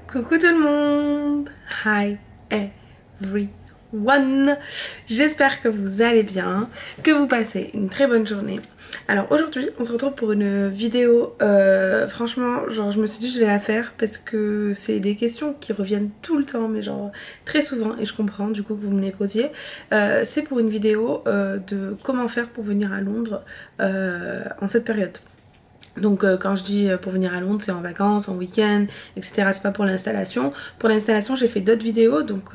Coucou tout le monde! Hi everyone! J'espère que vous allez bien, que vous passez une très bonne journée. Alors aujourd'hui on se retrouve pour une vidéo, franchement genre je me suis dit je vais la faire parce que c'est des questions qui reviennent tout le temps mais genre très souvent et je comprends du coup que vous me les posiez. C'est pour une vidéo de comment faire pour venir à Londres en cette période. Donc quand je dis pour venir à Londres, c'est en vacances, en week-end, etc. C'est pas pour l'installation. Pour l'installation, j'ai fait d'autres vidéos. Donc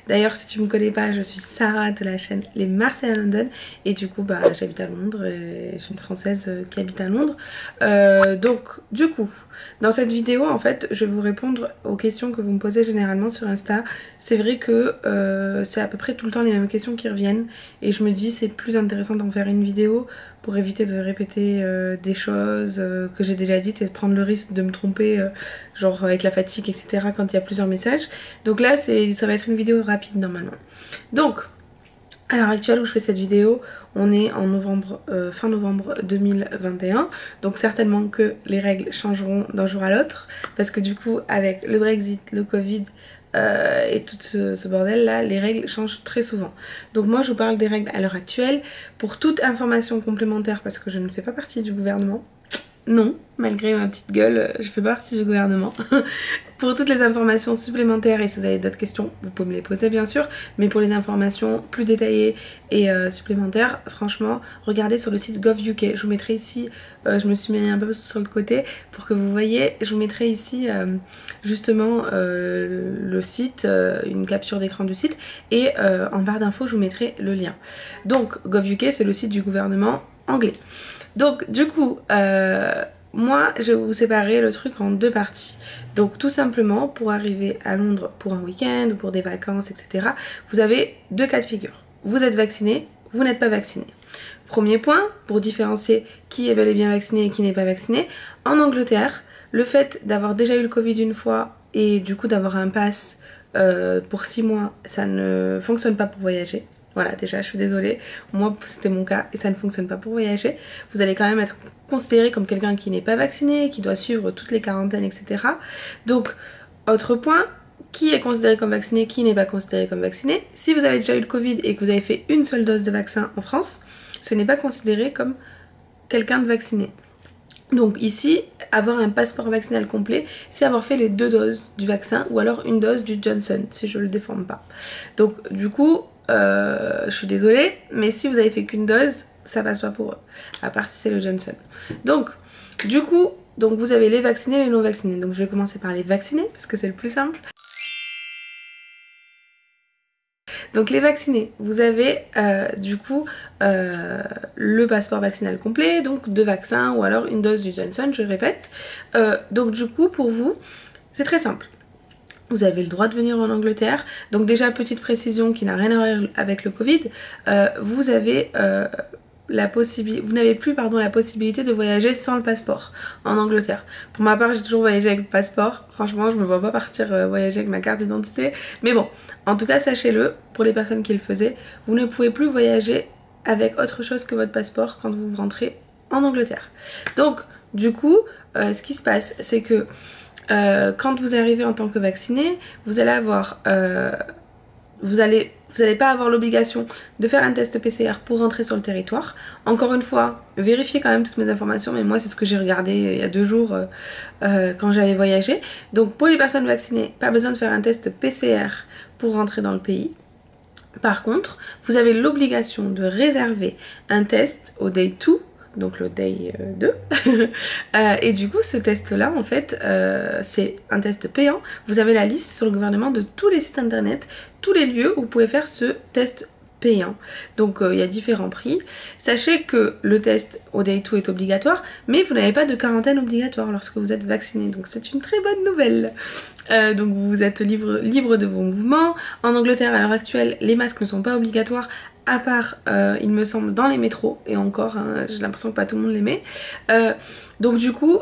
d'ailleurs, si tu me connais pas, je suis Sarah de la chaîne Les Marseillais à London. Et du coup, bah j'habite à Londres et je suis une Française qui habite à Londres. Donc du coup, dans cette vidéo, en fait, je vais vous répondre aux questions que vous me posez généralement sur Insta. C'est vrai que c'est à peu près tout le temps les mêmes questions qui reviennent. Et je me dis c'est plus intéressant d'en faire une vidéo pour éviter de répéter des choses que j'ai déjà dites et de prendre le risque de me tromper genre avec la fatigue etc. quand il y a plusieurs messages. Donc là ça va être une vidéo rapide normalement. Donc à l'heure actuelle où je fais cette vidéo, on est en novembre, fin novembre 2021, donc certainement que les règles changeront d'un jour à l'autre parce que du coup avec le Brexit, le Covid et tout ce bordel là, les règles changent très souvent. Donc moi je vous parle des règles à l'heure actuelle. Pour toute information complémentaire, parce que je ne fais pas partie du gouvernement, non, malgré ma petite gueule, je fais pas partie du gouvernement. Pour toutes les informations supplémentaires, et si vous avez d'autres questions, vous pouvez me les poser bien sûr, mais pour les informations plus détaillées et supplémentaires, franchement, regardez sur le site gov.uk. Je vous mettrai ici, je me suis mis un peu sur le côté pour que vous voyez, je vous mettrai ici justement le site, une capture d'écran du site, et en barre d'infos, je vous mettrai le lien. Donc, gov.uk, c'est le site du gouvernement anglais. Donc du coup, moi je vais vous séparer le truc en deux parties. Donc tout simplement, pour arriver à Londres pour un week-end ou pour des vacances, etc., vous avez deux cas de figure. Vous êtes vacciné, vous n'êtes pas vacciné. Premier point, pour différencier qui est bel et bien vacciné et qui n'est pas vacciné, en Angleterre, le fait d'avoir déjà eu le Covid une fois et du coup d'avoir un pass pour 6 mois, ça ne fonctionne pas pour voyager. Voilà, déjà je suis désolée, moi c'était mon cas et ça ne fonctionne pas pour voyager. Vous allez quand même être considéré comme quelqu'un qui n'est pas vacciné, qui doit suivre toutes les quarantaines, etc. Donc, autre point, qui est considéré comme vacciné, qui n'est pas considéré comme vacciné. Si vous avez déjà eu le Covid et que vous avez fait une seule dose de vaccin en France, ce n'est pas considéré comme quelqu'un de vacciné. Donc ici, avoir un passeport vaccinal complet, c'est avoir fait les 2 doses du vaccin ou alors une dose du Johnson, si je ne le déforme pas. Donc du coup, je suis désolée, mais si vous avez fait qu'une dose, ça passe pas pour eux, à part si c'est le Johnson. Donc, du coup, vous avez les vaccinés et les non vaccinés. Donc je vais commencer par les vaccinés, parce que c'est le plus simple. Donc les vaccinés, vous avez du coup le passeport vaccinal complet, donc 2 vaccins ou alors une dose du Johnson, je répète. Donc du coup, pour vous, c'est très simple. Vous avez le droit de venir en Angleterre. Donc déjà, petite précision qui n'a rien à voir avec le Covid, vous avez vous n'avez plus la possibilité de voyager sans le passeport en Angleterre. Pour ma part, j'ai toujours voyagé avec le passeport. Franchement, je me vois pas partir voyager avec ma carte d'identité. Mais bon, en tout cas, sachez-le, pour les personnes qui le faisaient, vous ne pouvez plus voyager avec autre chose que votre passeport quand vous rentrez en Angleterre. Donc, du coup, ce qui se passe, c'est que quand vous arrivez en tant que vacciné, vous allez avoir vous allez pas avoir l'obligation de faire un test PCR pour rentrer sur le territoire. Encore une fois, vérifiez quand même toutes mes informations, mais moi c'est ce que j'ai regardé il y a 2 jours quand j'avais voyagé. Donc pour les personnes vaccinées, pas besoin de faire un test PCR pour rentrer dans le pays. Par contre, vous avez l'obligation de réserver un test au day 2, donc le day 2 et du coup ce test là en fait c'est un test payant. Vous avez la liste sur le gouvernement de tous les sites internet, tous les lieux où vous pouvez faire ce test payant. Donc il y a différents prix. Sachez que le test au day 2 est obligatoire, mais vous n'avez pas de quarantaine obligatoire lorsque vous êtes vacciné, donc c'est une très bonne nouvelle. Donc vous êtes libre de vos mouvements. En Angleterre à l'heure actuelle, les masques ne sont pas obligatoires à part il me semble dans les métros, et encore hein, j'ai l'impression que pas tout le monde les met. Donc du coup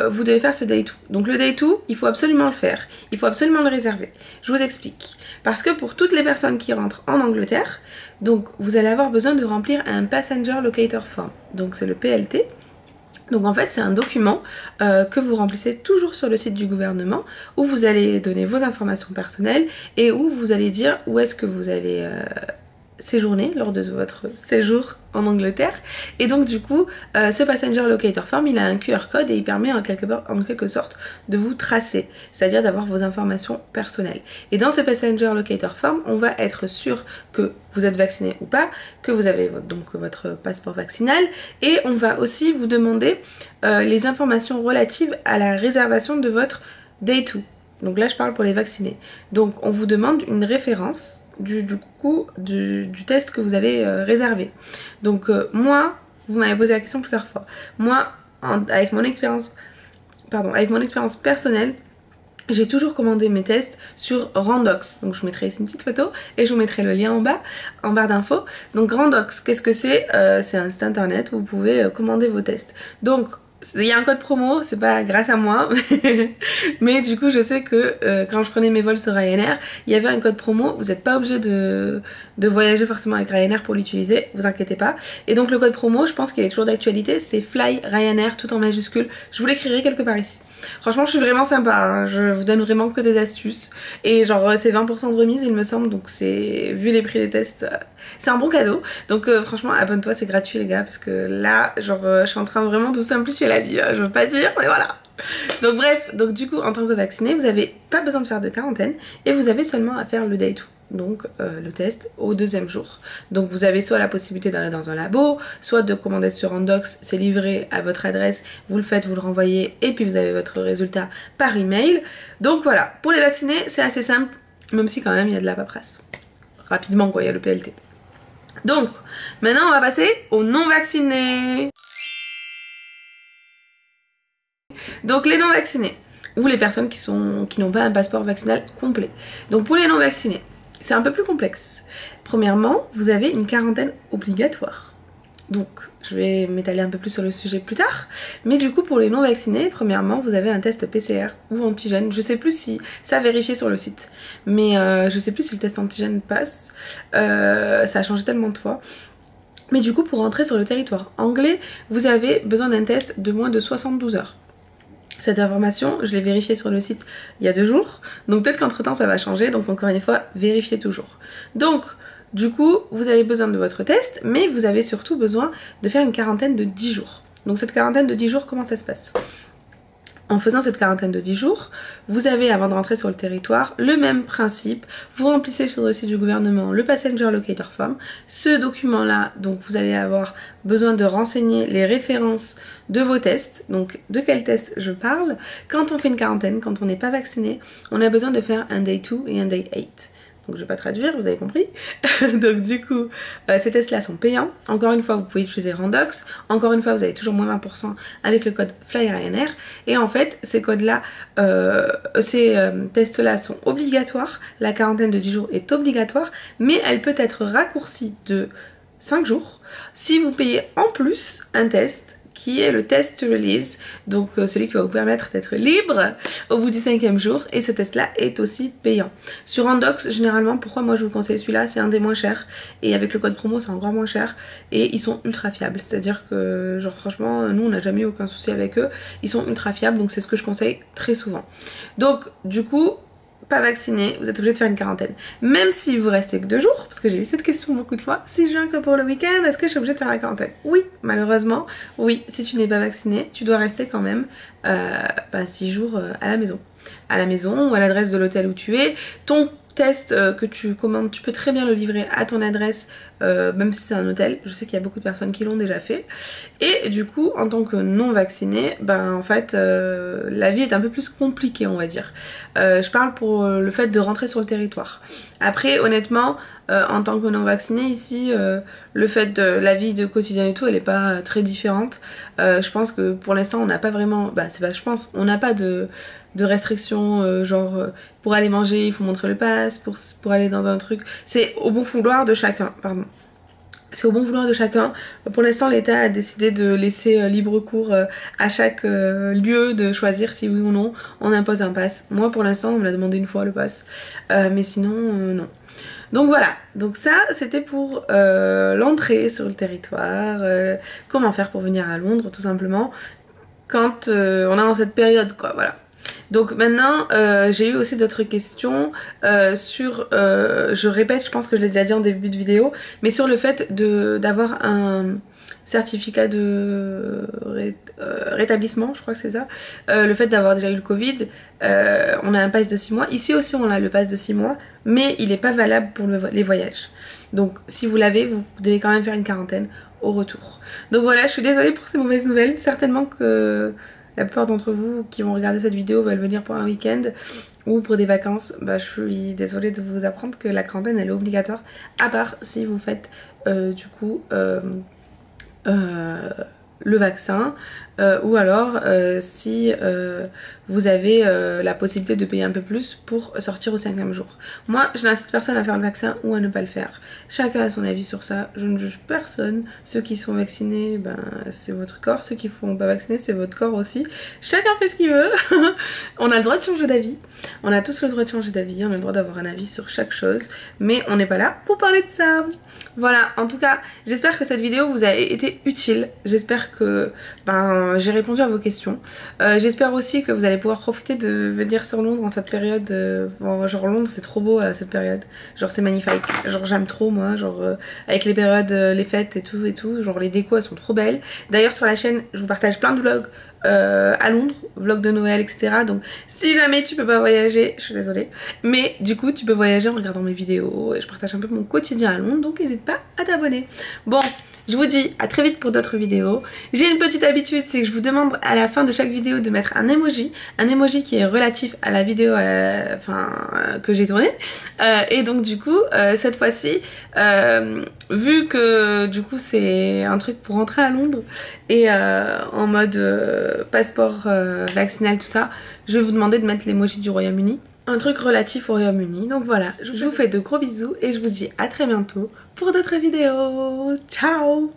vous devez faire ce day 2. Donc le day 2 il faut absolument le faire, il faut absolument le réserver. Je vous explique. Parce que pour toutes les personnes qui rentrent en Angleterre, donc vous allez avoir besoin de remplir un Passenger Locator Form, donc c'est le PLT. Donc en fait c'est un document que vous remplissez toujours sur le site du gouvernement, où vous allez donner vos informations personnelles et où vous allez dire où est-ce que vous allez séjourner lors de votre séjour en Angleterre. Et donc du coup ce Passenger Locator Form il a un QR code et il permet en quelque sorte de vous tracer, c'est-à-dire d'avoir vos informations personnelles. Et dans ce Passenger Locator Form on va être sûr que vous êtes vacciné ou pas, que vous avez donc votre passeport vaccinal, et on va aussi vous demander les informations relatives à la réservation de votre Day 2. Donc là je parle pour les vaccinés. Donc on vous demande une référence du test que vous avez réservé. Donc moi, vous m'avez posé la question plusieurs fois. Moi, avec mon expérience personnelle, j'ai toujours commandé mes tests sur Randox. Donc je vous mettrai ici une petite photo et je vous mettrai le lien en barre d'infos. Donc Randox, qu'est-ce que c'est? C'est un site internet où vous pouvez commander vos tests. Donc il y a un code promo, c'est pas grâce à moi, mais du coup je sais que quand je prenais mes vols sur Ryanair, il y avait un code promo, vous n'êtes pas obligé de voyager forcément avec Ryanair pour l'utiliser, vous inquiétez pas. Et donc le code promo, je pense qu'il est toujours d'actualité, c'est Fly Ryanair tout en majuscule, je vous l'écrirai quelque part ici. Franchement je suis vraiment sympa, hein. Je vous donne vraiment que des astuces, et genre c'est 20% de remise il me semble, donc c'est, vu les prix des tests, c'est un bon cadeau. Donc franchement abonne-toi, c'est gratuit les gars, parce que là genre je suis en train vraiment de simplifier la vie, hein, je veux pas dire, mais voilà. Donc bref, donc du coup en tant que vacciné vous avez pas besoin de faire de quarantaine et vous avez seulement à faire le day 2. Donc le test au deuxième jour. Donc vous avez soit la possibilité d'aller dans un labo, soit de commander sur Randox, c'est livré à votre adresse, vous le faites, vous le renvoyez et puis vous avez votre résultat par email. Donc voilà, pour les vaccinés c'est assez simple, même si quand même il y a de la paperasse. Rapidement quoi, il y a le PLT. Donc maintenant on va passer aux non vaccinés. Donc les non vaccinés, ou les personnes qui n'ont pas un passeport vaccinal complet. Donc pour les non vaccinés, c'est un peu plus complexe. Premièrement, vous avez une quarantaine obligatoire. Donc je vais m'étaler un peu plus sur le sujet plus tard. Mais du coup pour les non vaccinés, premièrement vous avez un test PCR ou antigène. Je sais plus si ça a vérifié sur le site, mais je sais plus si le test antigène passe. Ça a changé tellement de fois. Mais du coup pour rentrer sur le territoire anglais, vous avez besoin d'un test de moins de 72 heures. Cette information, je l'ai vérifiée sur le site il y a 2 jours, donc peut-être qu'entre temps ça va changer, donc encore une fois, vérifiez toujours. Donc, du coup, vous avez besoin de votre test, mais vous avez surtout besoin de faire une quarantaine de 10 jours. Donc cette quarantaine de 10 jours, comment ça se passe ? En faisant cette quarantaine de 10 jours, vous avez, avant de rentrer sur le territoire, le même principe. Vous remplissez sur le site du gouvernement le Passenger Locator Form. Ce document-là, donc vous allez avoir besoin de renseigner les références de vos tests. Donc de quels tests je parle? Quand on fait une quarantaine, quand on n'est pas vacciné, on a besoin de faire un Day 2 et un Day 8. Donc je vais pas traduire, vous avez compris. Donc du coup, ces tests-là sont payants. Encore une fois, vous pouvez utiliser Randox. Encore une fois, vous avez toujours moins 20% avec le code Fly Ryanair. Et en fait, ces codes-là, ces tests-là sont obligatoires. La quarantaine de 10 jours est obligatoire, mais elle peut être raccourcie de 5 jours si vous payez en plus un test qui est le test release, donc celui qui va vous permettre d'être libre au bout du 5e jour, et ce test là est aussi payant. Sur Randox, généralement, pourquoi moi je vous conseille celui-là, c'est un des moins chers, et avec le code promo c'est encore moins cher, et ils sont ultra fiables, c'est à dire que genre franchement nous on n'a jamais eu aucun souci avec eux, ils sont ultra fiables, donc c'est ce que je conseille très souvent. Donc du coup, pas vacciné, vous êtes obligé de faire une quarantaine. Même si vous restez que 2 jours, parce que j'ai eu cette question beaucoup de fois, si je viens que pour le week-end, est-ce que je suis obligée de faire la quarantaine? Oui, malheureusement, oui, si tu n'es pas vacciné, tu dois rester quand même 6 jours à la maison. À la maison ou à l'adresse de l'hôtel où tu es. Ton test que tu commandes, tu peux très bien le livrer à ton adresse, même si c'est un hôtel. Je sais qu'il y a beaucoup de personnes qui l'ont déjà fait. Et du coup, en tant que non vacciné, ben en fait, la vie est un peu plus compliquée, on va dire. Je parle pour le fait de rentrer sur le territoire. Après, honnêtement, en tant que non vacciné ici, le fait de la vie de quotidien et tout, elle est pas très différente. Je pense que pour l'instant, on n'a pas vraiment, c'est pas, je pense, on n'a pas de restrictions, genre pour aller manger il faut montrer le pass, pour aller dans un truc, c'est au bon vouloir de chacun, pardon. c'est au bon vouloir de chacun. Pour l'instant, l'État a décidé de laisser libre cours à chaque lieu de choisir si oui ou non on impose un pass. Moi, pour l'instant, on me l'a demandé une fois le pass, mais sinon, non. Donc voilà, donc ça c'était pour l'entrée sur le territoire, comment faire pour venir à Londres tout simplement quand on est dans cette période quoi, voilà. Donc maintenant j'ai eu aussi d'autres questions sur, je répète, je pense que je l'ai déjà dit en début de vidéo, mais sur le fait d'avoir un certificat de rétablissement, je crois que c'est ça, le fait d'avoir déjà eu le Covid, on a un pass de 6 mois, ici aussi on a le pass de 6 mois, mais il n'est pas valable pour les voyages. Donc si vous l'avez, vous devez quand même faire une quarantaine au retour. Donc voilà, je suis désolée pour ces mauvaises nouvelles, certainement que la plupart d'entre vous qui vont regarder cette vidéo veulent venir pour un week-end ou pour des vacances. Bah, je suis désolée de vous apprendre que la quarantaine elle est obligatoire, à part si vous faites du coup le vaccin ou alors si vous avez la possibilité de payer un peu plus pour sortir au 5e jour. Moi je n'incite personne à faire le vaccin ou à ne pas le faire. Chacun a son avis sur ça, je ne juge personne. Ceux qui sont vaccinés, ben, c'est votre corps, ceux qui ne sont pas vaccinés c'est votre corps aussi. Chacun fait ce qu'il veut. On a le droit de changer d'avis, on a tous le droit de changer d'avis, on a le droit d'avoir un avis sur chaque chose, mais on n'est pas là pour parler de ça. Voilà, en tout cas j'espère que cette vidéo vous a été utile, j'espère que ben, j'ai répondu à vos questions. J'espère aussi que vous allez pouvoir profiter de venir sur Londres en cette période. Bon, genre Londres c'est trop beau à cette période. Genre c'est magnifique. Genre j'aime trop moi. Genre avec les périodes, les fêtes et tout. Genre les décos elles sont trop belles. D'ailleurs sur la chaîne je vous partage plein de vlogs à Londres, vlogs de Noël etc. Donc si jamais tu peux pas voyager, je suis désolée. Mais du coup tu peux voyager en regardant mes vidéos. Et je partage un peu mon quotidien à Londres. Donc n'hésite pas à t'abonner. Bon. Je vous dis à très vite pour d'autres vidéos. J'ai une petite habitude, c'est que je vous demande à la fin de chaque vidéo de mettre un emoji qui est relatif à la vidéo que j'ai tournée. Et donc du coup, cette fois-ci, vu que du coup c'est un truc pour rentrer à Londres et en mode passeport vaccinal tout ça, je vais vous demander de mettre l'emoji du Royaume-Uni. Un truc relatif au Royaume-Uni. Donc voilà, je vous fais de gros bisous et je vous dis à très bientôt pour d'autres vidéos. Ciao!